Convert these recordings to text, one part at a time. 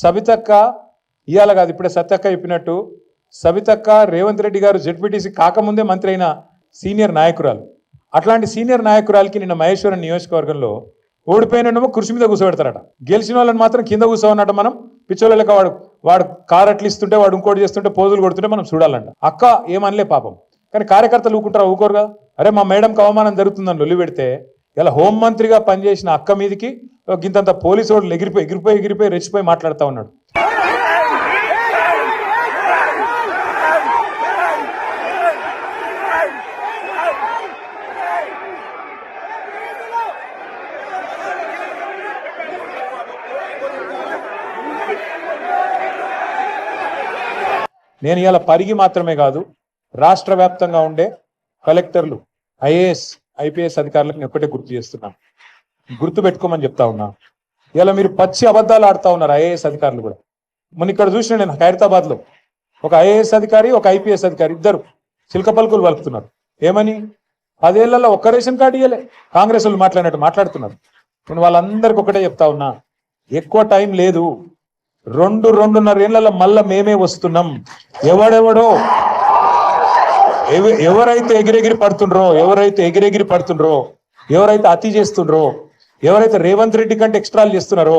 సబితక్క ఇయాల కాదు, ఇప్పుడే సత్యక్క చెప్పినట్టు సబితక్క రేవంత్ రెడ్డి గారు జెడ్పీటీసీ కాకముందే మంత్రి అయిన సీనియర్ నాయకురాలు. అట్లాంటి సీనియర్ నాయకురాలకి నిన్న మహేశ్వరం నియోజకవర్గంలో ఓడిపోయినమో కృషి మీద కూర్చోబెడతారట, గెలిచిన వాళ్ళని మాత్రం కింద కూర్చోవన్నట్టు మనం పిచ్చోళ్ళక వాడు కారు అట్లు ఇస్తుంటే వాడు ఇంకోటి చేస్తుంటే పోజులు కొడుతుంటే మనం చూడాలంట. అక్క ఏమనలే పాపం, కానీ కార్యకర్తలు ఊరుకుంటారా? ఊరుకోరుగా. అరే మా మేడంకి అవమానం జరుగుతుందని లొల్లి పెడితే ఇలా హోంమంత్రిగా పనిచేసిన అక్క మీదకి గింతంత పోలీసు వాళ్ళు ఎగిరిపోయి రెచ్చిపోయి మాట్లాడుతూ ఉన్నాడు. నేను ఇలా పరిగి మాత్రమే కాదు, రాష్ట్ర వ్యాప్తంగా ఉండే కలెక్టర్లు, ఐఏఎస్ ఐపీఎస్ అధికారులకు నేను ఒకటే గుర్తు చేస్తున్నాను, గుర్తు పెట్టుకోమని చెప్తా ఉన్నా. ఇలా మీరు పచ్చి అబద్ధాలు ఆడుతూ ఉన్నారు ఐఏఎస్ అధికారులు కూడా. మొన్న ఇక్కడ చూసిన నేను ఖైరతాబాద్ లో ఒక ఐఏఎస్ అధికారి ఒక ఐపీఎస్ అధికారి ఇద్దరు చిలక పలుకులు వలుపుతున్నారు. ఏమని? 10 ఏళ్లలో ఒక్క రేషన్ కార్డు ఇయ్యలే, కాంగ్రెస్ వాళ్ళు మాట్లాడినట్టు మాట్లాడుతున్నారు. నేను వాళ్ళందరికీ ఒకటే చెప్తా ఉన్నా, ఎక్కువ టైం లేదు, 2-2.5 ఏళ్లలో మళ్ళా మేమే వస్తున్నాం. ఎవరైతే ఎగిరెగిరి పడుతుండ్రో, ఎవరైతే అతి చేస్తుండ్రో, ఎవరైతే రేవంత్ రెడ్డి కంటే ఎక్స్ట్రాలు చేస్తున్నారో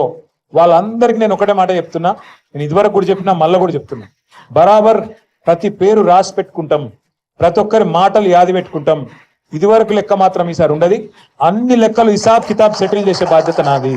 వాళ్ళందరికీ నేను ఒకటే మాట చెప్తున్నా. నేను ఇదివరకు కూడా చెప్పినా, మళ్ళీ కూడా చెప్తున్నా, బరాబర్ ప్రతి పేరు రాసి పెట్టుకుంటాం, ప్రతి ఒక్కరి మాటలు యాది పెట్టుకుంటాం. ఇదివరకు లెక్క మాత్రం ఈసారి ఉండదు, అన్ని లెక్కలు హిసాబ్ కితాబ్ సెటిల్ చేసే బాధ్యత నాది.